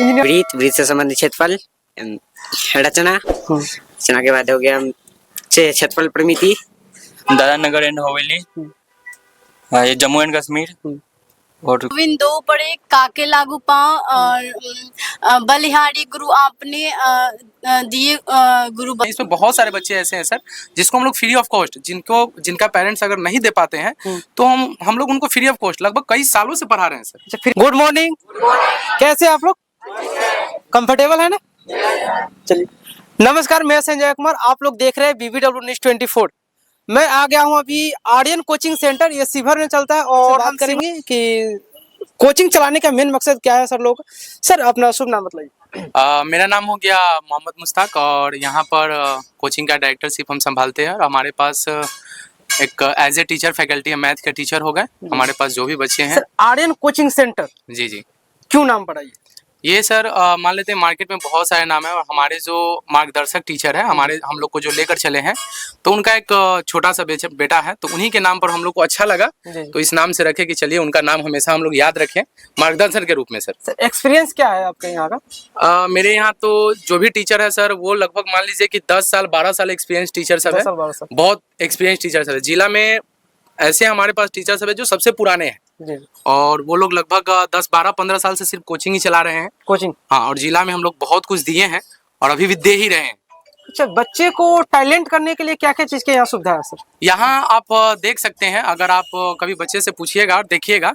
Engineer. Breathe से संबंधित क्षेत्रफल, रचना, रचना के बाद हो गया क्षेत्रफल परिमिति, दादरा नगर एंड हवेली, ये जम्मू एंड कश्मीर और विंदो पड़े काके लागू पांव और बलिहारी गुरु आपने दिए गुरु। इसमें बहुत सारे बच्चे ऐसे हैं सर जिसको हम लोग फ्री ऑफ कॉस्ट, जिनका पेरेंट्स अगर नहीं दे पाते हैं तो हम लोग उनको फ्री ऑफ कॉस्ट लगभग कई सालों से पढ़ा रहे हैं सर। फिर गुड मॉर्निंग, कैसे आप लोग? कंफर्टेबल है ना? चलिए, नमस्कार, मैं संजय कुमार, आप लोग देख रहे हैं BBW न्यूज़ 24। मैं आ गया हूं अभी आर्यन कोचिंग सेंटर, ये शिवहर में चलता है और बात करेंगे कि कोचिंग चलाने का मेन मकसद क्या है सर लोग। सर अपना शुभ नाम बताइए। मेरा नाम हो गया मोहम्मद मुश्ताक और यहाँ पर कोचिंग का डायरेक्टरशिप हम संभालते हैं और हमारे पास एक एज ए टीचर फैकल्टी है, मैथ के टीचर हो गए हमारे पास जो भी बच्चे हैं। सर आर्यन कोचिंग सेंटर जी जी, क्यों नाम पड़ा ये सर मान लेते हैं मार्केट में बहुत सारे नाम है और हमारे जो मार्गदर्शक टीचर है हम लोग को जो लेकर चले हैं तो उनका एक छोटा सा बेटा है, तो उन्हीं के नाम पर हम लोग को अच्छा लगा तो इस नाम से रखे कि चलिए उनका नाम हमेशा हम लोग याद रखें मार्गदर्शन के रूप में। सर एक्सपीरियंस क्या है आपके यहाँ का? मेरे यहाँ तो जो भी टीचर है सर वो लगभग मान लीजिए कि 10 साल 12 साल एक्सपीरियंस टीचर सब है, बहुत एक्सपीरियंस टीचर सब है। जिला में ऐसे हमारे पास टीचर सब है जो सबसे पुराने हैं और वो लोग लगभग 10 12 15 साल से सिर्फ कोचिंग ही चला रहे हैं। कोचिंग, हाँ, और जिला में हम लोग बहुत कुछ दिए हैं और अभी भी दे ही रहे हैं। अच्छा, बच्चे को टैलेंट करने के लिए क्या क्या चीज के यहाँ सुविधा है सर? यहाँ आप देख सकते हैं, अगर आप कभी बच्चे से पूछिएगा और देखिएगा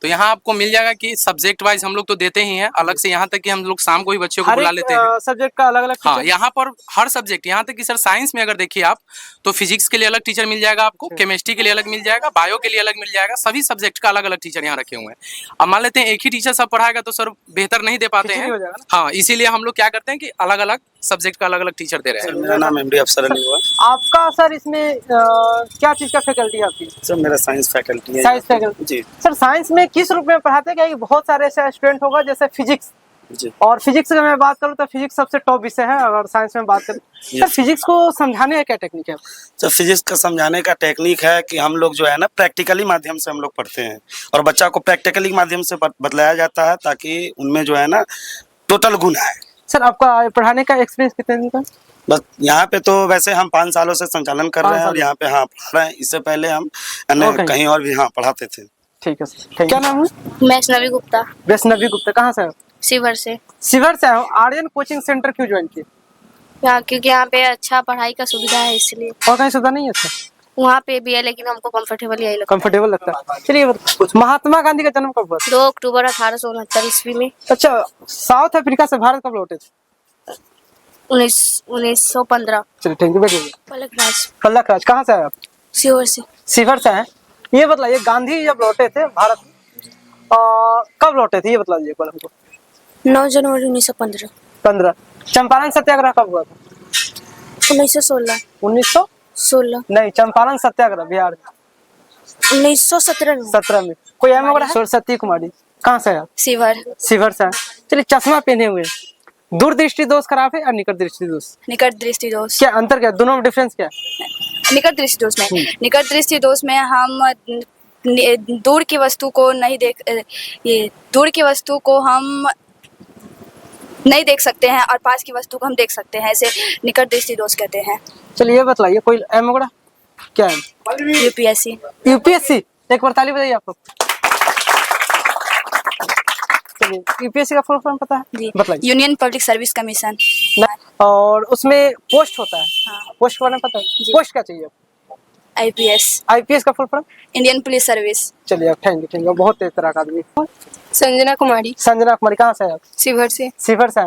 तो यहाँ आपको मिल जाएगा कि सब्जेक्ट वाइज हम लोग तो देते ही हैं अलग से, यहाँ तक कि हम लोग शाम को भी बच्चों को बुला लेते हैं। सब्जेक्ट का अलग अलग? हाँ, यहाँ पर हर सब्जेक्ट, यहाँ तक कि सर साइंस में अगर देखिए आप तो फिजिक्स के लिए अलग टीचर मिल जाएगा आपको, केमिस्ट्री के लिए अलग मिल जाएगा, बायो के लिए अलग मिल जाएगा, सभी सब्जेक्ट का अलग अलग टीचर यहाँ रखे हुए हैं। अब मान लेते हैं एक ही टीचर सब पढ़ाएगा तो सर बेहतर नहीं दे पाते हैं। हाँ, इसीलिए हम लोग क्या करते हैं कि अलग अलग सब्जेक्ट का अलग अलग टीचर दे रहे हैं। मेरा नाम MD अफसर अली हुआ। आपका सर इसमें क्या चीज का फैकल्टी है आपकी? सर मेरा साइंस फैकल्टी है। साइंस फैकल्टी जी। सर साइंस में किस रूप में पढ़ाते हैं? क्या बहुत सारे ऐसे स्टूडेंट होगा जैसे फिजिक्स जी, और फिजिक्स की मैं बात करूं तो फिजिक्स सबसे टॉप विषय है अगर साइंस में बात करें। सर फिजिक्स को समझाने का क्या टेक्निक है? सर फिजिक्स का समझाने का टेक्निक है कि हम लोग जो है ना प्रैक्टिकली माध्यम से हम लोग पढ़ते हैं और बच्चा को प्रैक्टिकली माध्यम से बतलाया जाता है ताकि उनमें जो है ना टोटल गुण आए। सर आपका पढ़ाने का एक्सपीरियंस कितने दिन का? बस यहाँ पे तो वैसे हम 5 सालों से संचालन कर रहे हैं और यहाँ पे हाँ पढ़ रहे हैं। इससे पहले हम कहीं और भी हाँ पढ़ाते थे। ठीक है सर। क्या नाम है? वैष्णवी गुप्ता। वैष्णवी गुप्ता, कहाँ से? शिवहर से। शिवहर से हो। आर्यन कोचिंग सेंटर क्यों ज्वाइन किया? क्योंकि यहाँ पे अच्छा पढ़ाई का सुविधा है इसलिए। और कहीं सुविधा नहीं है सर? वहाँ पे भी है लेकिन हमको कंफर्टेबल यही लगता है। कंफर्टेबल लगता है। चलिए, महात्मा गांधी का जन्म कब हुआ? 2 अक्टूबर 1869 ईस्वी में। अच्छा, साउथ अफ्रीका से भारत कब लौटे थे? 1915। चलिए, थैंक यू। बैठिए। पलक राज, कहाँ से आए आप? शिवहर से। शिवहर से हैं। ये बताइए, गांधी जब लौटे थे भारत कब लौटे थे ये बता दीजिए हमको। 9 जनवरी 1915। 15। चंपारण सत्याग्रह कब हुआ था? 1916। 1916 नहीं, चंपारण सत्याग्रह बिहार में 1917 में। कोई एम वगैरह? सरस्वती कुमारी, कहाँ से आप? शिवहर। शिवहर से। चलिए, चश्मा पहने हुए, दूरदृष्टि दोष खराब है और निकट दृष्टि दोष? निकट दृष्टि दोष। क्या अंतर, क्या दोनों में डिफरेंस क्या है? निकट दृष्टि दोष में, निकट दृष्टि दोष में हम दूर की वस्तु को नहीं दूर की वस्तु को हम नहीं देख सकते हैं और पास की वस्तु को हम देख सकते हैं, ऐसे निकट दृष्टि दोष कहते हैं। चलिए, ये बताइए कोई एम वगैरह क्या है? यूपीएससी। यूपीएससी, एक बार ताली बजाइए आपको। चलिए, यूपीएससी का फुल फॉर्म पता है? जी, बताइए। Union public service commission. और उसमें पोस्ट होता है? हाँ। पोस्ट का नाम पता है? पोस्ट क्या चाहिए? आईपीएस। आईपीएस का full form? Indian police service. चलिए, थैंक यू। बहुत तेज तरह का आदमी। संजना कुमारी। संजना कुमारी, कहाँ से है आप? शिवहर से। शिवहर से।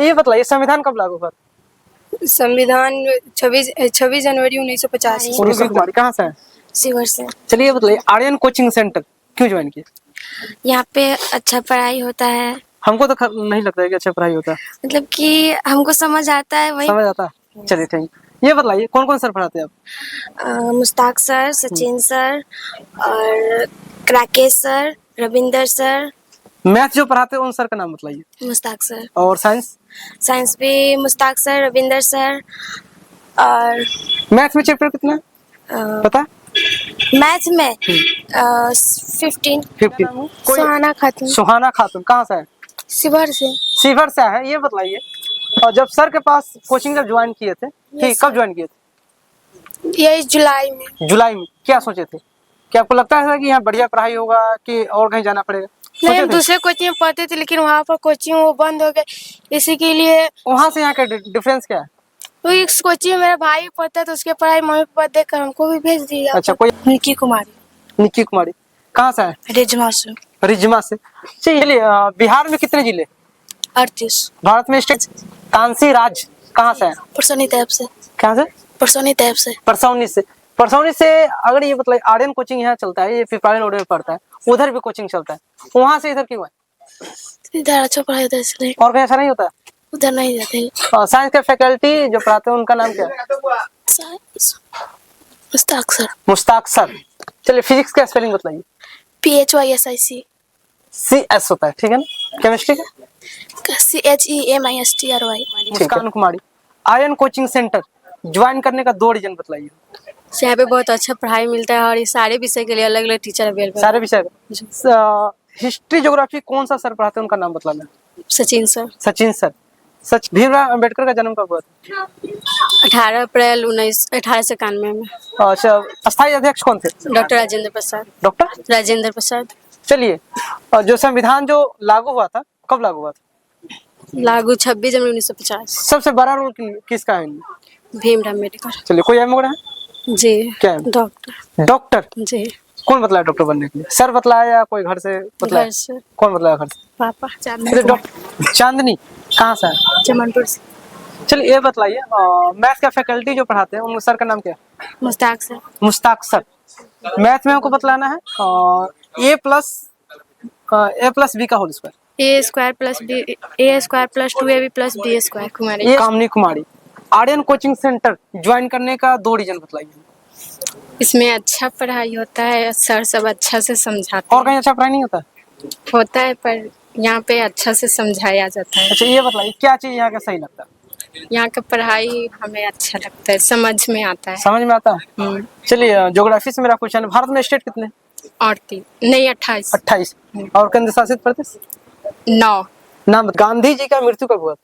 ये बताइए, संविधान कब लागू हुआ? संविधान 26 जनवरी 1950। कुमारी, कहाँ से है? शिवहर से। चलिए, ये बताइए, आर्यन कोचिंग सेंटर क्यों ज्वाइन किया? यहाँ पे अच्छा पढ़ाई होता है। हमको तो नहीं लगता है कि अच्छा पढ़ाई होता है, मतलब कि हमको समझ आता है, वही समझ आता है। चलिए, थैंक यू। ये बताइए, कौन कौन सर पढ़ाते हैं आप? मुश्ताक सर, सचिन सर और Rakesh sir, Ravinder sir. Math जो पढ़ाते हैं उन सर का नाम बताइए। मुश्ताक सर। और साइंस? साइंस भी मुश्ताक सर, रविंदर सर। और मैथ में चैप्टर कितना पता? मैथ में 15। कोई सुहाना खातून। सुहाना खातून, कहाँ से है? शिवर से। शिवर से है, ये बताइए और जब सर के पास कोचिंग जब ज्वाइन किए थे, ठीक कब ज्वाइन किए थे? यही जुलाई में। जुलाई में। क्या सोचे थे? क्या आपको लगता है कि यहाँ बढ़िया पढ़ाई होगा कि और कहीं जाना पड़ेगा? नहीं, सोचे हम थे? दूसरे कोचिंग में पढ़ते थे लेकिन वहाँ पर कोचिंग वो बंद हो गए, इसी के लिए वहाँ से यहाँ का डिफरेंस क्या है? तो इस कोचिंग में मेरा भाई पढ़ता है तो उसके पढ़ाई मम्मी पापा देख कर हमको भी भेज दिया। अच्छा, कोई निकी कुमारी। निकी कुमारी कहाँ से है? रिजमा से। रिजमा से। चलिए बिहार में कितने जिले? 38। भारत में स्टेट? कांसी राज कहाँ से है? परसौनी तैब से। कहाँ से? परसौनी तैब से। परसौनी से। परसौनी से अगर ये मतलब आर्यन कोचिंग यहाँ चलता है, ये पिपराली रोड में पड़ता है, उधर भी कोचिंग चलता है, वहाँ से इधर क्यों है? इधर अच्छा पढ़ाई होता है इसलिए। और कहीं ऐसा नहीं होता? उधर नहीं जाते। साइंस के फैकल्टी जो पढ़ाते हैं उनका नाम क्या है? मुस्ताक सर। मुश्ताक सर। चलिए फिजिक्स का स्पेलिंग बताइए। PHYSIC। CS होता है, ठीक है ना? केमिस्ट्री का? CHEMISTRY। मुस्कान कुमारी। आर्यन कोचिंग सेंटर ज्वाइन करने का 2 रीजन बताइए। यहाँ पे बहुत अच्छा पढ़ाई मिलता है और ये सारे विषय के लिए अलग अलग टीचर अवेलेबल सारे विषय का। हिस्ट्री ज्योग्राफी कौन सा सर पढ़ाते हैं, उनका नाम बताना। सचिन सर। सचिन सर। भीमराव अंबेडकर का जन्म कब हुआ था? 18 अप्रैल 1891 में। अच्छा, अस्थायी अध्यक्ष कौन थे? डॉक्टर राजेंद्र प्रसाद। डॉक्टर राजेंद्र प्रसाद। चलिए जो संविधान जो लागू हुआ था, कब लागू हुआ था? लागू 26 जनवरी 1950। सबसे बड़ा रोल किसका है इनमें? भीमराव अम्बेडकर। चलिए कोई एम है? जी। क्या है? डॉक्टर। डॉक्टर। जी। कौन बतलाया डॉक्टर बनने के लिए? सर बतलाया या कोई घर से बतलाया? घर से। कौन बतलाया घर से? पापा। चलिए डॉक्टर चांदनी कहाँ से है? चमनपुर से। चलिए ये बतलाइए मैथ का फैकल्टी जो पढ़ाते हैं उन सर का नाम क्या है? Mushtaq sir. Mushtaq sir. Math में हमको बतलाना है a प्लस b का whole square. A² + B A² + 2AB + B² Kumari. ये Kamini Kumari. Aryan coaching centre join करने का 2 रीजन बताइए। इसमें अच्छा पढ़ाई होता है, सर सब अच्छा से समझाते और हैं। कहीं अच्छा पढ़ाई नहीं होता? होता है पर यहाँ पे अच्छा से समझाया जाता है। अच्छा ये बताइए क्या चीज यहाँ का सही लगता है? यहाँ का पढ़ाई हमें अच्छा लगता है, समझ में आता है। समझ में आता है। चलिए ज्योग्राफी से मेरा क्वेश्चन है, भारत में स्टेट कितने? और 28। 28। और केंद्र शासित प्रदेश? 9। नाम गांधी जी का मृत्यु कब हुआ?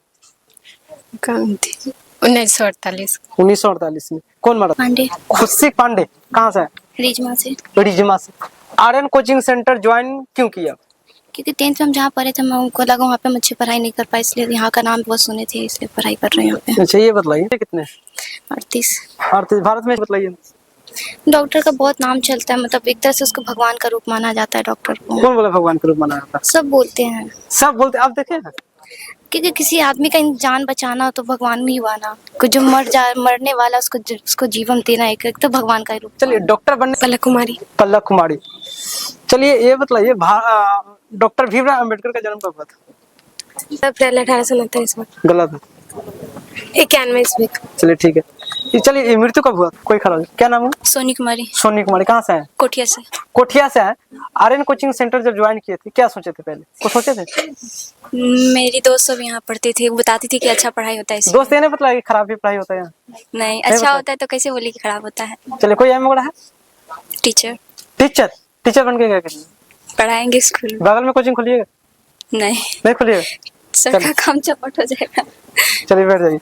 गांधी 1948। 1948 में। कौन मरा? पांडे। खुशी पांडे। कहाँ से है? रिजमा से। रिजमा से। आर्यन कोचिंग सेंटर ज्वाइन क्यों किया? क्योंकि 10th में हम जहाँ पढ़े थे हमको लगा वहाँ पे अच्छी पढ़ाई नहीं कर पाए, इसलिए यहाँ का नाम बहुत सुने थे, इसलिए पढ़ाई कर रहे हैं यहाँ पे। अच्छा ये बताइए कितने? 38। भारत में बताइए। डॉक्टर का बहुत नाम चलता है, मतलब एक तरह से उसको भगवान का रूप माना जाता है डॉक्टर को। कौन बोला भगवान का रूप माना जाता है? सब बोलते हैं। सब बोलते, आप देखे हैं? क्योंकि किसी आदमी का जान बचाना हो तो भगवान ही हुआ ना, जो मरने वाला उसको जीवन देना एक तो भगवान का रूप। चलिए डॉक्टर बनने। पलक कुमारी। पलक कुमारी। चलिए ये बताइए डॉक्टर भीमराव अंबेडकर का जन्म कब हुआ था? अप्रैल 1829 में। गलत है। 91 ईस्वी। चलिए ठीक है। चलिए ये मृत्यु कब हुआ? कोई खराब? क्या नाम है? सोनी कुमारी। सोनी कुमारी। कहाँ से है? कोठिया से। कोठिया से है। आर्यन कोचिंग सेंटर जब ज्वाइन किए थे क्या सोचे थे पहले? कुछ सोचे थे? मेरी दोस्त सब यहाँ पढ़ती थी, बताती थी कि अच्छा पढ़ाई होता है। दोस्त ये नहीं बतलाया कि खराब भी पढ़ाई होता है यहाँ? नहीं, अच्छा होता है तो कैसे बोली कि खराब होता है। चलिए कोई एम है? टीचर। टीचर। टीचर बन के क्या करेंगे? पढ़ाएंगे स्कूल में। बगल में कोचिंग खोलिएगा? नहीं खोलिएगा? सर का काम चपट हो जाएगा। चलिए बैठ जाइए।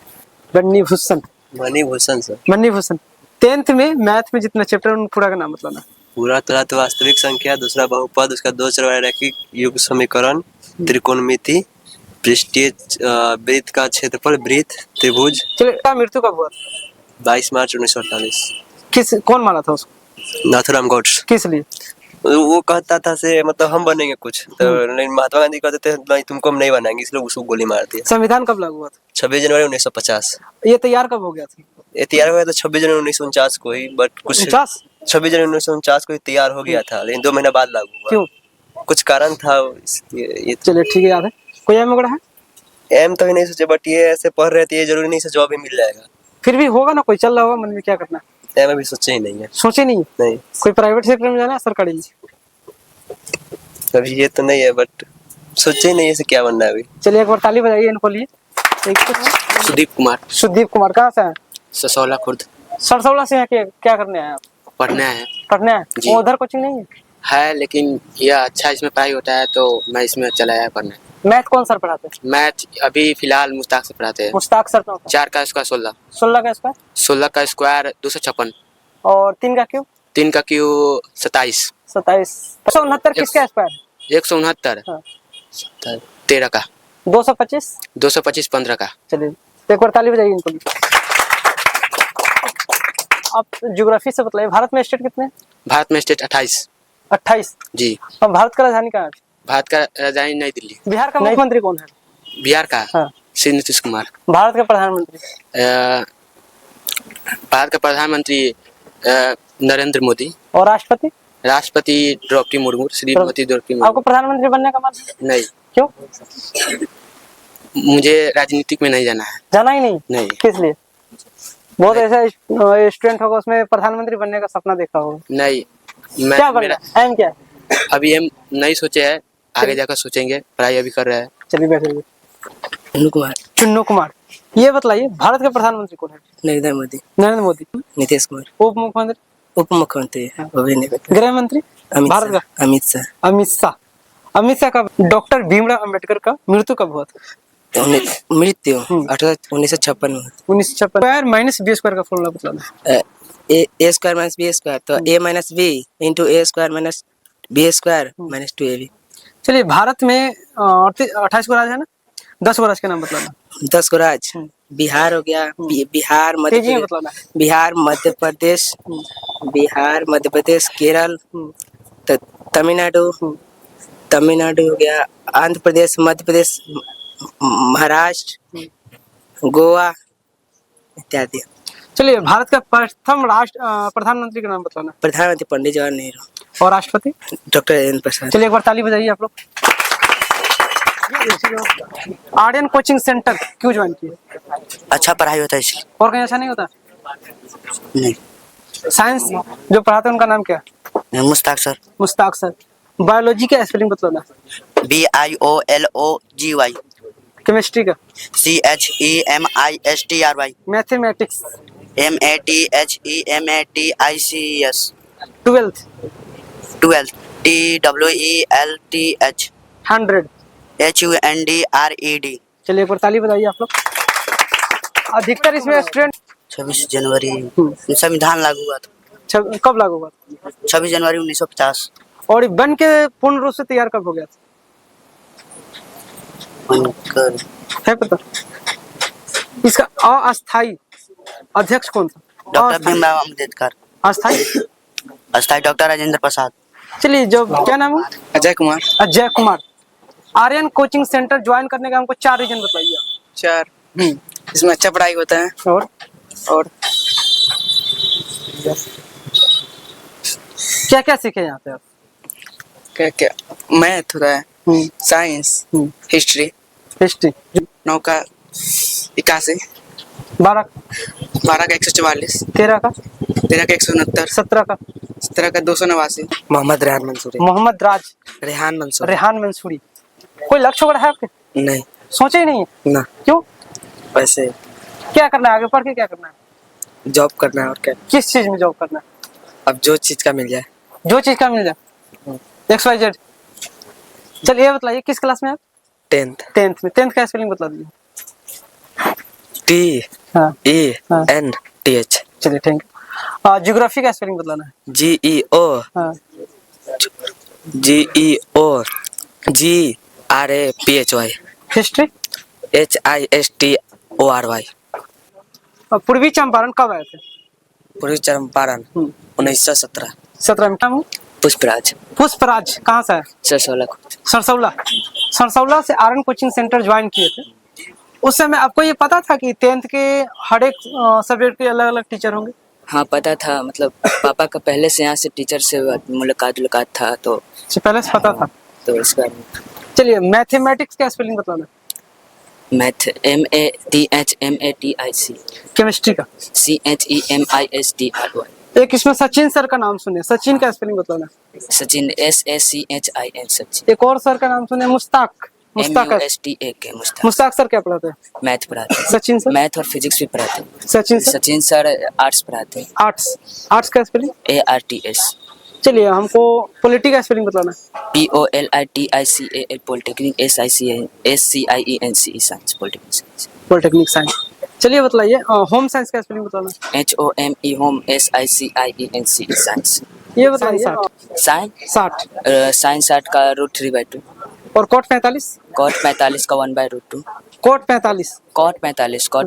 मणि भूषण। मणिभूषण सर। मणि भूषण। 10th में मैथ में जितना चैप्टर उन पूरा का नाम बताना। पूरा तो वास्तविक संख्या, दूसरा बहुपद, उसका 2 चरवाहा रैखिक युग्म समीकरण, त्रिकोणमिति, पृष्ठीय वृत्त का क्षेत्रफल, वृत्त, त्रिभुज। चलिए मृत्यु कब हुआ? 22 मार्च 1948। कौन मारा था उसको? नाथूराम गौड्स। किस लिए? वो कहता था से मतलब हम बनेंगे कुछ, तो महात्मा गांधी कहते थे नहीं तुमको हम नहीं बनाएंगे, इसलिए उसको गोली मार दिया। संविधान कब लागू हुआ था? 26 जनवरी 1950। ये तैयार कब हो गया था? ये तैयार हो गया था 26 जनवरी 1949 को ही, बट कुछ 26 जनवरी 1949 को ही तैयार हो गया था, लेकिन 2 महीना बाद लागू हुआ। क्यों? कुछ कारण था ये। चलिए ठीक है, याद है। कोई एम वगैरह है? एम तो ही नहीं सोचे, बट ये ऐसे पढ़ रहे थे, ये जरूरी नहीं से जॉब ही मिल जाएगा। फिर भी होगा ना, कोई चल रहा होगा मन में क्या करना है? एम अभी सोचे ही नहीं है। सोचे नहीं? नहीं। कोई प्राइवेट सेक्टर में जाना है सरकारी में? अभी ये तो नहीं है, बट सोचे ही नहीं है से क्या बनना है अभी। चलिए एक बार ताली बजाइए इनको लिए। सुदीप कुमार। सुदीप कुमार। कहाँ से है? ससौला खुर्द। सरसौला से यहाँ क्या करने आए आप? पढ़ना है। पढ़ने आए? उधर कोचिंग नहीं है? है लेकिन यह अच्छा इसमें पढ़ाई होता है तो मैं इसमें चला आया पढ़ने। मैथ कौन सर पढ़ाते हैं? मैथ अभी फिलहाल मुश्ताक से पढ़ाते हैं। मुश्ताक सर कौन? 4 का स्क्वायर 16, 16 का स्क्वायर 16 का स्क्वायर 256, और 3 का क्यूब 3 का क्यूब 27, 27, 169 किसका स्क्वायर? 169, हाँ। 13 का, 225, 225 15 का। चलिए एक बार ताली बजाइए इनको भी। आप ज्योग्राफी से बताइए, भारत में स्टेट कितने हैं? भारत में स्टेट 28 28। जी। अब भारत का राजधानी कहाँ है? भारत का राजधानी नई दिल्ली। बिहार का मुख्यमंत्री कौन है? बिहार का हाँ। श्री नीतीश कुमार। भारत का प्रधानमंत्री? भारत का प्रधानमंत्री नरेंद्र मोदी। और राष्ट्रपति? राष्ट्रपति द्रौपदी मुर्मू, श्रीमती द्रौपदी मुर्मू। आपको प्रधानमंत्री बनने का मन है? नहीं। क्यों? मुझे राजनीतिक में नहीं जाना है। जाना ही नहीं? नहीं। किस लिए? बहुत ऐसा स्टूडेंट होगा उसमें प्रधानमंत्री बनने का सपना देखा होगा। नहीं। क्या बनना है? एम क्या है? अभी हम नहीं सोचे हैं, आगे जाकर सोचेंगे, पढ़ाई अभी कर रहे हैं। चलिए बैठिए। चुन्नू कुमार। चुन्नू कुमार, ये बताइए भारत के प्रधानमंत्री कौन है? नरेंद्र मोदी। नरेंद्र मोदी। नीतीश कुमार। उप मुख्यमंत्री? उप मुख्यमंत्री गृह मंत्री? भारत का? अमित शाह। अमित शाह। अमित शाह का डॉक्टर भीमराव अंबेडकर का मृत्यु कब हुआ था? मृत्यु 1956 में। 1956। स्क्वायर माइनस बी स्क्वायर का फॉर्मूला बताना। A square minus B square, तो A minus B into A square minus B square minus 2ab। चलिए भारत में 28 को राज्य है ना, 10 को राज्य के नाम बताना। 10 को राज्य बिहार हो गया, बिहार मध्य तेजी में प्रदेश, बताना। बिहार मध्य प्रदेश, बिहार मध्य प्रदेश, केरल, तमिलनाडु, तमिलनाडु हो गया, आंध्र प्रदेश, मध्य प्रदेश, महाराष्ट्र, गोवा इत्यादि। चलिए भारत का प्रथम प्रधानमंत्री का नाम बताना। प्रधानमंत्री पंडित जवाहरलाल नेहरू। और राष्ट्रपति? डॉक्टर राजेंद्र प्रसाद। चलिए एक बार ताली बजाइए आप लोग। आर्यन कोचिंग सेंटर क्यों ज्वाइन किए? अच्छा पढ़ाई होता है इसलिए। और कहीं ऐसा नहीं होता? नहीं। साइंस जो पढ़ाते हैं उनका नाम क्या है? Mushtaq sir. Mushtaq sir. Biology का स्पेलिंग बताना। BIOLOGY। केमिस्ट्री का? CHEMISTRY। Mathematics? MATHEMATICS। 12th? 12 TWELTH। 100? HUNDRED। चलिए एक बार ताली बजाइए आप लोग। अधिकतर इसमें स्टूडेंट 26 जनवरी संविधान लागू हुआ था। कब लागू हुआ? 26 जनवरी 1950। और ये बन के पूर्ण रूप से तैयार कब हो गया था? बनकर है पता? इसका अस्थायी अध्यक्ष कौन था? डॉक्टर भीमराव अम्बेडकर। अस्थायी? अस्थायी डॉक्टर राजेंद्र प्रसाद। चलिए जो क्या नाम है? Ajay Kumar. Ajay Kumar. Aryan coaching centre join करने का हमको 4 रीजन बताइए। 4 इसमें अच्छा पढ़ाई होता है। और क्या क्या सीखे यहाँ पे आप? क्या क्या मैथ होता है, साइंस, हिस्ट्री, नौका 81, 12 का 144, 13 का, 13 का 169, 17 का, 17 का 289। मोहम्मद रेहान मंसूरी। मोहम्मद रेहान मंसूरी। रेहान मंसूरी। कोई लक्ष्य वगैरह है आपके? नहीं। सोचे ही नहीं है? ना। क्यों? वैसे क्या करना है आगे पढ़ के? क्या करना है? जॉब करना है और क्या। किस चीज में जॉब करना है? अब जो चीज का मिल जाए। जो चीज का मिल जाए। XYZ। चलिए ये बताइए किस क्लास में आप? 10th। 10th में। 10th का स्पेलिंग बता दीजिए। TENTH। चलिए थैंक यू। ज्योग्राफी का स्पेलिंग बताना है। GEO GRAPHY। हिस्ट्री? HISTORY। पूर्वी चंपारण कब आए थे? पूर्वी चंपारण 1917। 17 में। नाम? पुष्पराज। पुष्पराज कहाँ से है? सरसौला। सरसौला से आर्यन कोचिंग सेंटर ज्वाइन किए थे। उस समय आपको ये पता था कि 10th के हर एक सब्जेक्ट के अलग अलग टीचर होंगे? हाँ पता था, मतलब पापा का पहले से यहाँ से टीचर से मुलाकात था, तो पहले से पता था। तो इस बार चलिए मैथमेटिक्स का स्पेलिंग बताना। Math MATHMATIC। केमिस्ट्री का? CHEMISTRY। एक इसमें सचिन सर का नाम सुने, सचिन का स्पेलिंग बताना। सचिन SACHIN सचिन। एक और सर का नाम सुने, मुश्ताक। मुश्ताक मुश्ताक सर क्या पढ़ाते हैं? मैथ पढ़ाते हैं। सचिन सर? मैथ और फिजिक्स भी पढ़ाते हैं। Sachin sir? Sachin sir arts पढ़ाते हैं। आर्ट्स का स्पेलिंग? ARTS। चलिए हमको पॉलिटी का स्पेलिंग बताना। POLITICAL polytechnic SICIENCE science polytechnic polytechnic science. चलिए बताइए होम साइंस का स्पेलिंग बताना। HOME home SICIENCE science. ये बताइए साइन 60 साइन 60 का √3/2 और कॉट 45। कॉट 45 का 1/√2 कॉट 45 कॉट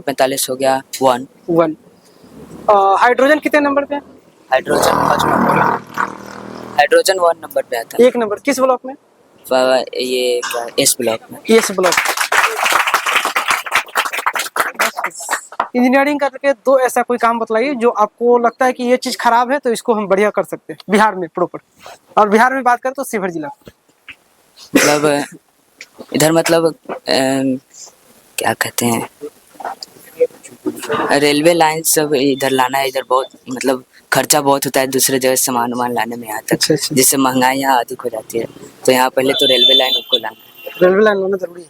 45 हो गया 1 1। हाइड्रोजन कितने नंबर पे है? हाइड्रोजन 1 नंबर पे आता है। एक नंबर किस ब्लॉक में? ये क्या एस ब्लॉक में। S block. इंजीनियरिंग करके दो ऐसा कोई काम बताइए जो आपको लगता है कि ये चीज खराब है तो इसको हम बढ़िया कर सकते हैं बिहार में प्रॉपर। और बिहार में बात करें तो शिवहर जिला मतलब इधर मतलब क्या कहते हैं रेलवे लाइन सब इधर लाना है। इधर बहुत मतलब खर्चा बहुत होता है दूसरे जगह सामान वामान लाने में यहाँ तक। अच्छा, अच्छा। जिससे महंगाई यहाँ अधिक हो जाती है तो यहाँ पहले तो रेलवे लाइन को लाना है। रेलवे लाइन लाना जरूरी है।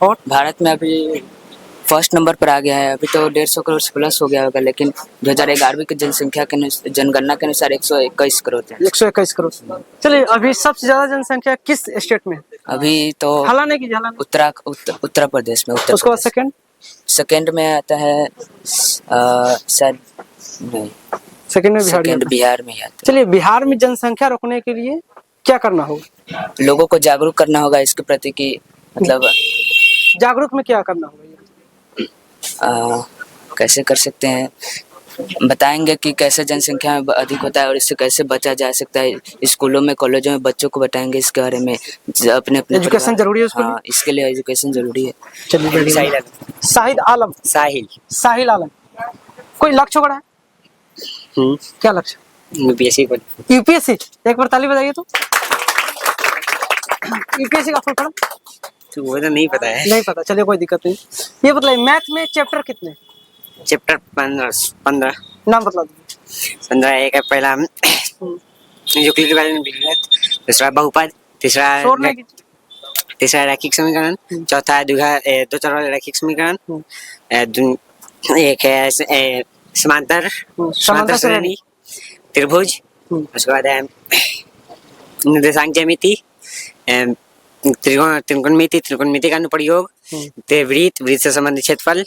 और भारत में अभी फर्स्ट नंबर पर आ गया है। अभी तो 150 करोड़ से प्लस हो गया होगा लेकिन 2011 की जनसंख्या के जनगणना के अनुसार 121 करोड़ है। 121 करोड़। चलिए अभी सबसे ज्यादा जनसंख्या किस स्टेट में है? अभी तो हलाने की हलाने उत्तर प्रदेश में। उसके बाद सेकंड में आता है शायद नहीं सेकंड में बिहार में ही आता है। चलिए बिहार में जनसंख्या रोकने के लिए क्या करना होगा? लोगों को जागरूक करना होगा इसके प्रति कि मतलब जागरूक में क्या करना होगा? कैसे कर सकते हैं बताएंगे कि कैसे जनसंख्या में अधिक होता है और इससे कैसे बचा जा सकता है। स्कूलों में कॉलेजों में बच्चों को बताएंगे इसके बारे में। अपने एजुकेशन जरूरी है उसके लिए? हाँ इसके लिए एजुकेशन जरूरी है। चलिए साहिद आलम साहिल आलम कोई लक्ष्य बड़ा है? क्या लक्ष्य? यूपीएससी। एक बार ताली बजाइए तो। यूपीएससी का फुल फॉर्म तो वो तो नहीं पता है। नहीं पता चलिए कोई दिक्कत नहीं। ये बताइए मैथ में चैप्टर कितने? चैप्टर 15 नाम बता दीजिए। 15 एक है पहला यूक्लिड के बारे में दूसरा बहुपद तीसरा रैखिक समीकरण चौथा दो चर वाला रैखिक समीकरण एक है समांतर श्रेणी त्रिभुज। उसके बाद है निर्देशांक ज्यामिति त्रिकोणमिति का अनुप्रयोग वृत्त से संबंधित क्षेत्रफल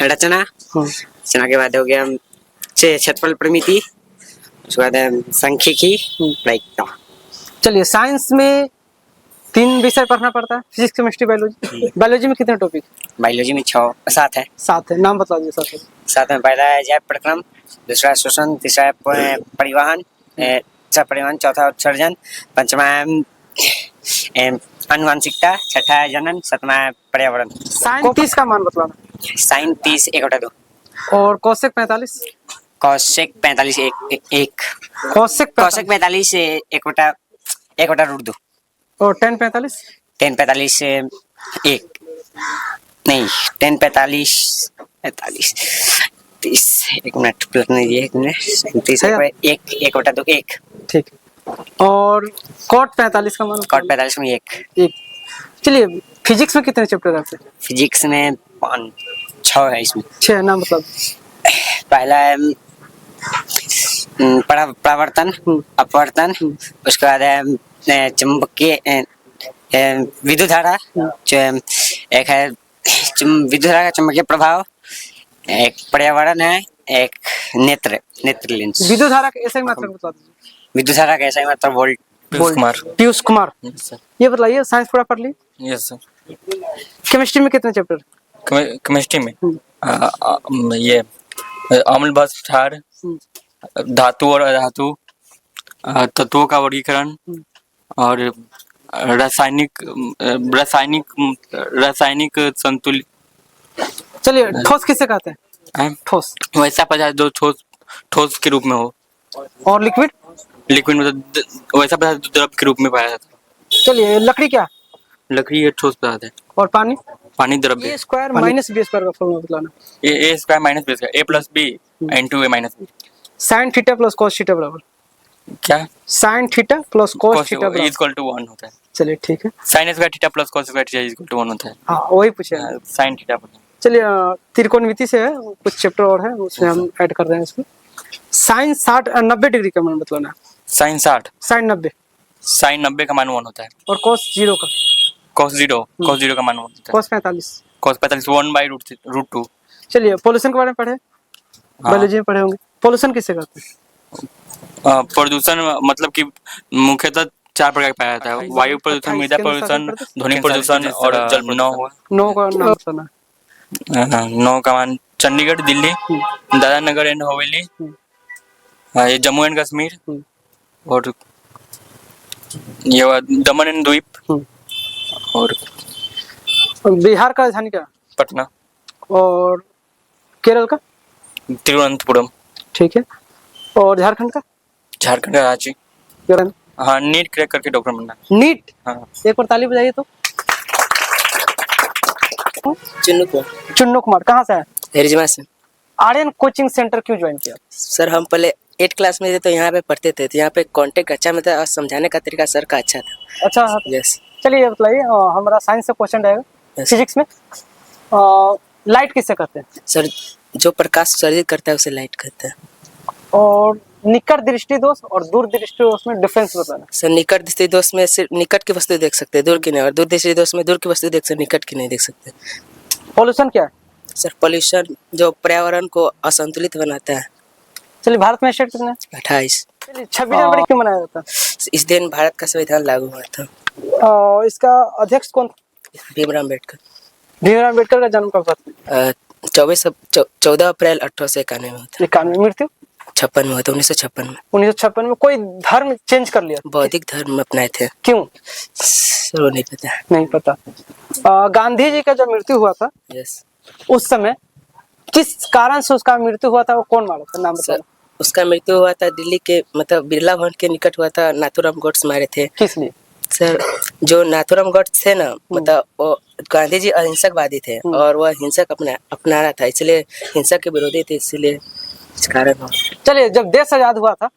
रचना के बाद हो गया क्षेत्रफल परिमिति। उसके बाद सांख्यिकी। चलिए साइंस में 3 विषय पढ़ना पड़ता है फिजिक्स केमिस्ट्री बायोलॉजी। बायोलॉजी में कितने टॉपिक? बायोलॉजी में 7 है। 7 है। नाम बता दीजिए। 7 में पहला है जैव प्रक्रम दूसरा श्वसन तीसरा परिवहन चौथा उत्सर्जन पांचवा अनुवांशिकता छठा है जनन सातवां है पर्यावरण। साइन 30 का मान बतलाना। साइन 30 1/2 और कोसेक 45 कौशिक 45 1 कौशिक 45 1/√2 और tan 45 1 नहीं 10 45 30 एक मिनट प्लस नहीं 1 मिनट 1/2 1 ठीक है। और cot 45 का मान? cot 45 में 1। चलिए फिजिक्स में कितने चैप्टर आते हैं? फिजिक्स में 6 है। इसमें 6 नाम बता। पहला है परावर्तन अपवर्तन। उसके बाद है चुंबकीय विद्युत धारा एक है विद्युत धारा का चुंबकीय प्रभाव एक पर्यावरण है एक नेत्र लेंस। विद्युत धारा का ऐसा ही मात्रा बता दीजिए। विद्युत धारा का ऐसा ही मात्रा वोल्ट। पीयूष कुमार ये बताइए साइंस पूरा पढ़ ली? Yes sir. केमिस्ट्री में कितने चैप्टर? केमिस्ट्री में ये अम्ल भस्म क्षार धातु और अधातु तत्वों का वर्गीकरण और रासायनिक संतुलित। चलिए ठोस किसे कहते हैं? ठोस वैसा पदार्थ जो ठोस के रूप में हो। और लिक्विड मतलब वैसा पदार्थ जो द्रव के रूप में पाया जाता है। चलिए लकड़ी क्या? लकड़ी एक ठोस पदार्थ है। और पानी द्रव। a square minus b square का फॉर्मूला बताना। a square minus b square a plus b into a minus b। sin theta plus cos theta बराबर क्या? sin theta plus cos theta बराबर इक्वल टू 1 होता है। चलिए ठीक है। sin square theta plus cos square theta equal to 1 होता है। हाँ वही पूछे sin थीटा। चलिए त्रिकोणमिति से है कुछ चैप्टर और है उसमें हम ऐड कर रहे हैं इसमें। sin 90 डिग्री का मान बतलाना। साइन 60, साइन 90 साइन 90 का मान 1 होता है, और कोस 0 का, कॉस 0 का मान 1 होता है, कोस 45। कॉस 45 1/√2। चलिए पोल्यूशन के बारे में पढ़े, बायोलॉजी में पढ़े होंगे। पोल्यूशन किसे कहते हैं? प्रदूषण मतलब कि मुख्यतः 4 प्रकार का पाया जाता है, वायु प्रदूषण, मृदा प्रदूषण, ध्वनि प्रदूषण और जल प्रदूषण। 9 का नाम बताना। 9 का मान चंडीगढ़, दिल्ली, दादरा नगर एंड हवेली, ये जम्मू एंड कश्मीर, और ये दमन एंड द्वीप, और बिहार का राजधानी क्या? पटना, और केरल का? तिरुवनंतपुरम, ठीक है। और झारखंड का? झारखंड का रांची। केरल? हाँ, नीट क्रैक करके डॉक्टर बनना। नीट? हाँ। एक बार ताली बजाइए तो। चुन्नू कुमार कहाँ से है? रिजवा से। आर्यन कोचिंग सेंटर क्यों ज्वाइन किया? सर हम पहले 8 क्लास में थे तो यहाँ पे पढ़ते थे, तो यहाँ पे कांटेक्ट अच्छा में था और समझाने का तरीका सर का अच्छा था। अच्छा हाँ। यस। चलिए बताइए, हमारा साइंस से क्वेश्चन रहेगा। फिजिक्स में लाइट किससे कहते हैं? सर जो प्रकाश उत्सर्जित करता है उसे लाइट कहते हैं। और निकट दृष्टि दोष और दूर दृष्टि दोष में डिफरेंस बताना। सर निकट दृष्टि दोष में सिर्फ निकट की वस्तु देख सकते हैं, दूर की नहीं, और दूर दृष्टि दोष में दूर की वस्तु देख सकते, निकट की नहीं देख सकते। पॉल्यूशन क्या है? सर पॉल्यूशन जो पर्यावरण को असंतुलित बनाता है। चलिए भारत में स्टेट कितने हैं? 28। चलिए 26 जनवरी क्यों मनाया जाता है? इस दिन भारत का संविधान लागू हुआ था। इसका अध्यक्ष कौन था? भीमराव अम्बेडकर। भीमराव अम्बेडकर का जन्म कब था? 14 अप्रैल 1891 में हुआ था। 91। मृत्यु? 56 में हुआ था, 1956 में। 1956 में। कोई धर्म चेंज कर लिया? बौद्धिक धर्म अपनाए थे। क्यों? सर वो नहीं पता। नहीं पता। गांधी जी का जब मृत्यु हुआ था, यस, उस समय किस कारण से उसका मृत्यु हुआ था, वो कौन मारा था? नाम बताओ। उसका मृत्यु हुआ था दिल्ली के मतलब बिरला भवन के निकट हुआ था। नाथूराम गोड्स मारे थे। किस लिए? सर जो नाथूराम गोड्स थे ना, मतलब वो गांधी जी अहिंसकवादी थे और वह हिंसक अपना रहा था, इसलिए हिंसा के विरोधी थे, इसलिए इस कारण हुआ। चलिए जब देश आजाद हुआ था,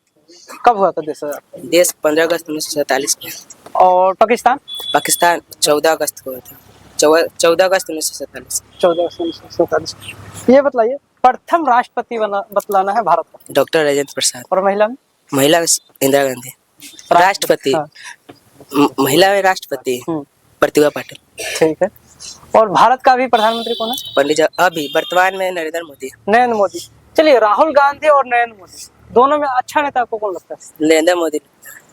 कब हुआ था देश आजाद? देश 15 अगस्त 1947 को। और पाकिस्तान? पाकिस्तान 14 अगस्त को हुआ था। 14 अगस्त 1947। 14 अगस्त 1947। ये बताइए, प्रथम राष्ट्रपति बतलाना है भारत का। डॉक्टर राजेंद्र प्रसाद। और महिला में? महिला में इंदिरा गांधी। राष्ट्रपति, हाँ। महिला में राष्ट्रपति प्रतिभा पाटिल। ठीक है। और भारत का अभी प्रधानमंत्री कौन है? पंडित अभी वर्तमान में नरेंद्र मोदी। नरेंद्र मोदी। चलिए राहुल गांधी और नरेंद्र मोदी दोनों में अच्छा नेता आपको कौन लगता है? नरेंद्र मोदी।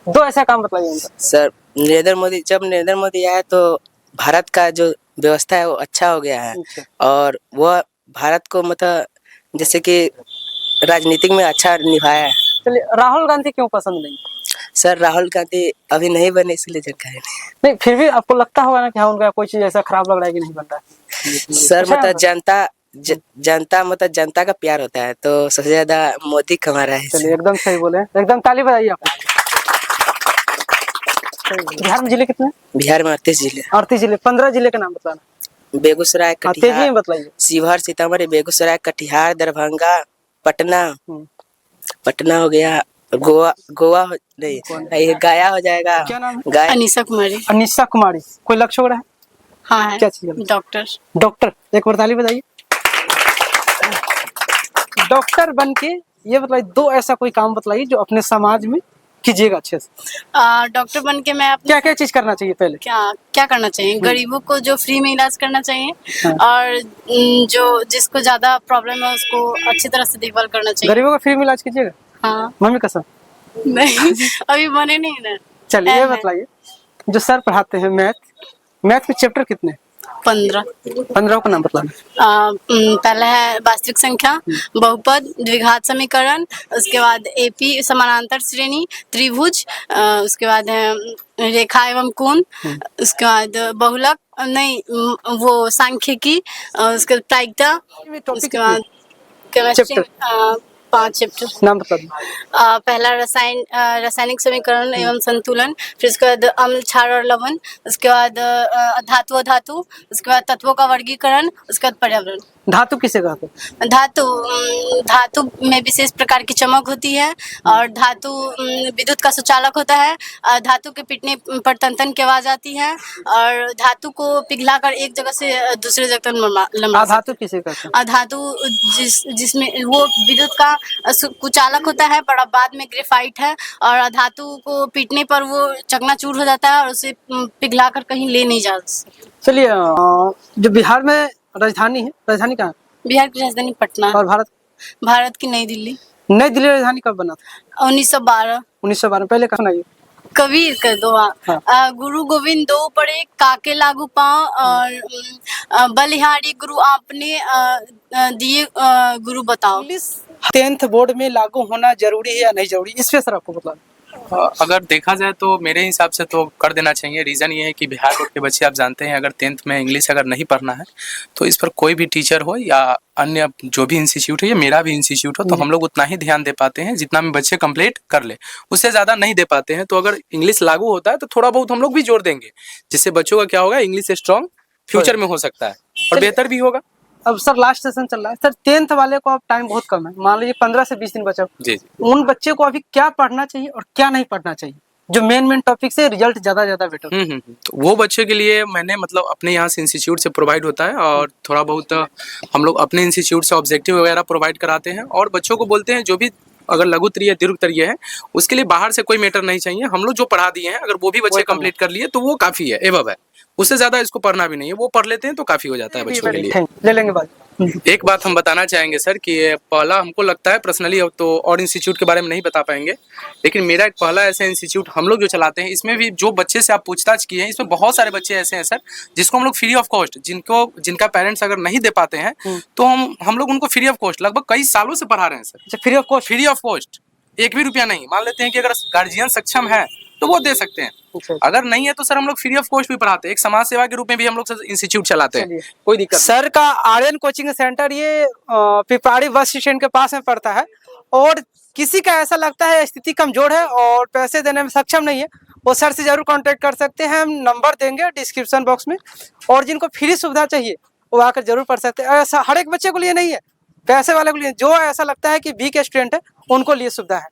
दो ऐसा काम बताइए उनका। सर नरेंद्र मोदी, जब नरेंद्र मोदी आया तो भारत का जो व्यवस्था है वो अच्छा हो गया है। और वह भारत को मतलब जैसे कि राजनीतिक में अच्छा निभाया है। चलिए राहुल गांधी क्यों पसंद नहीं? सर राहुल गांधी अभी नहीं बने इसलिए जानकारी नहीं, फिर भी आपको लगता होगा ना कि हाँ उनका कोई चीज ऐसा खराब लग रहा है कि नहीं बन रहा है। सर मतलब जनता मतलब जनता का प्यार होता है, तो सबसे ज्यादा मोदी कमा रहा है। चलिए एकदम सही बोले, एकदम ताली बजाइए आप। बिहार में जिले कितने? बिहार में 38 जिले। 38 जिले। 15 जिले का नाम बताना। बेगूसराय, तेजी में बताइए। शिवहर, सीतामढ़ी, बेगूसराय, कटिहार, दरभंगा, पटना हो गया, गोवा नहीं, ये गया हो जाएगा। क्या नाम है? गाया। अनीसा कुमारी। अनीसा कुमारी। कोई लक्ष्य हो रहा है? हाँ है। क्या चीज है? डॉक्टर। डॉक्टर। एक बार ताली बजाइए। डॉक्टर बन के ये बताइए, दो ऐसा कोई काम बताइए जो अपने समाज में कीजिएगा अच्छे से। डॉक्टर बन के मैं अपने क्या क्या चीज करना चाहिए पहले? क्या करना चाहिए? गरीबों को जो फ्री में इलाज करना चाहिए और जो जिसको ज्यादा प्रॉब्लम है उसको अच्छी तरह से देखभाल करना चाहिए। गरीबों का फ्री में इलाज कीजिएगा? हाँ। मम्मी कसम? नहीं अभी बने नहीं ना। चलिए ये बताइए, जो सर पढ़ाते हैं मैथ के चैप्टर कितने? 15 का नाम बताना। पहला है वास्तविक संख्या, बहुपद, द्विघात समीकरण, उसके बाद एपी समानांतर श्रेणी, त्रिभुज, उसके बाद है रेखा एवं कोण, उसके बाद बहुलक नहीं वो सांख्यिकी, उसके बाद प्रायिकता, उसके बाद केमिस्ट्री। 5 चैप्टर। नाम बता दो। पहला रासायनिक समीकरण एवं संतुलन, फिर उसके बाद अम्ल, क्षार और लवण, उसके बाद धातु अधातु, उसके बाद तत्वों का वर्गीकरण, उसके बाद पर्यावरण। धातु किसे कहते हैं? धातु में विशेष प्रकार की चमक होती है और धातु विद्युत का सुचालक होता है। धातु के पिटने पर तन की आवाज आती है और धातु को पिघलाकर एक जगह से दूसरे जगह तक लंबा। अधातु किसे कहते हैं? अधातु जिसमें वो विद्युत का कुचालक होता है पर अब बाद में ग्रेफाइट है और अधातु को पीटने पर वो चकनाचूर हो जाता है और उसे पिघलाकर कहीं ले नहीं जा सकते। चलिए जो बिहार में राजधानी है, राजधानी कहाँ है? बिहार की राजधानी पटना है। और भारत की नई दिल्ली। नई दिल्ली राजधानी कब बना था? 1912। 1912 पहले कहाँ सुनाइए? कबीर कर दो। हाँ। गुरु गोविंद दो पड़े काके लागू पाँव और बलिहारी गुरु आपने दिए गुरु बताओ। 10th बोर्ड में लागू होना जरूरी है या नहीं जरूरी, इस पे सर आपको बता। अगर देखा जाए तो मेरे हिसाब से तो कर देना चाहिए। रीज़न ये है कि बिहार बोर्ड के बच्चे आप जानते हैं अगर 10th में इंग्लिश अगर नहीं पढ़ना है तो इस पर कोई भी टीचर हो या अन्य जो भी इंस्टीट्यूट है या मेरा भी इंस्टीट्यूट हो तो हम लोग उतना ही ध्यान दे पाते हैं जितना में बच्चे कंप्लीट कर ले, उससे ज़्यादा नहीं दे पाते हैं। तो अगर इंग्लिश लागू होता है तो थोड़ा बहुत हम लोग भी जोड़ देंगे जिससे बच्चों का क्या होगा, इंग्लिश स्ट्रॉन्ग फ्यूचर में हो सकता है और बेहतर भी होगा। अब सर लास्ट सेशन चल रहा है सर, 10th वाले को अब टाइम बहुत कम है, मान लीजिए 15 से 20 दिन बचा। जी। उन बच्चे को अभी क्या पढ़ना चाहिए और क्या नहीं पढ़ना चाहिए, जो मेन टॉपिक से रिजल्ट ज्यादा बेटर। तो वो बच्चे के लिए मैंने मतलब अपने यहाँ से इंस्टीट्यूट से प्रोवाइड होता है और थोड़ा बहुत हम लोग अपने इंस्टीट्यूट से ऑब्जेक्टिव वगैरह प्रोवाइड कराते हैं और बच्चों को बोलते हैं जो भी अगर लघु तरीय या दीर्घ तरीय है उसके लिए बाहर से कोई मैटर नहीं चाहिए, हम लोग जो पढ़ा दिए हैं अगर वो भी बच्चे कंप्लीट कर लिए तो वो काफी है, एबव है, उससे ज्यादा इसको पढ़ना भी नहीं है, वो पढ़ लेते हैं तो काफी हो जाता है बच्चों के लिए। ले लेंगे बात। एक बात हम बताना चाहेंगे सर कि पहला हमको लगता है पर्सनली, अब तो और इंस्टीट्यूट के बारे में नहीं बता पाएंगे, लेकिन मेरा एक पहला ऐसा इंस्टीट्यूट हम लोग जो चलाते हैं इसमें भी जो बच्चे से आप पूछताछ किए हैं इसमें बहुत सारे बच्चे ऐसे हैं सर जिसको हम लोग फ्री ऑफ कॉस्ट, जिनका पेरेंट्स अगर नहीं दे पाते हैं तो हम लोग उनको फ्री ऑफ कॉस्ट लगभग कई सालों से पढ़ा रहे हैं sir. Free of cost? Free of cost, एक भी रुपया नहीं। मान लेते हैं कि अगर गार्जियन सक्षम है तो वो दे सकते हैं, अगर नहीं है तो सर हम लोग फ्री ऑफ कॉस्ट भी पढ़ाते हैं, एक समाज सेवा के रूप में भी हम लोग इंस्टीट्यूट चलाते हैं, कोई दिक्कत। सर का आर्यन कोचिंग सेंटर ये पिपराड़ी बस स्टैंड के पास में पड़ता है और किसी का ऐसा लगता है स्थिति कमजोर है और पैसे देने में सक्षम नहीं है, वो सर से जरूर कांटेक्ट कर सकते हैं, हम नंबर देंगे डिस्क्रिप्शन बॉक्स में। और जिनको फ्री सुविधा चाहिए वो आकर जरूर पढ़ सकते हैं। ऐसा हर एक बच्चे को लिए नहीं है, पैसे वाले को लिए, जो ऐसा लगता है कि वीक स्टूडेंट है उनको लिए सुविधा है।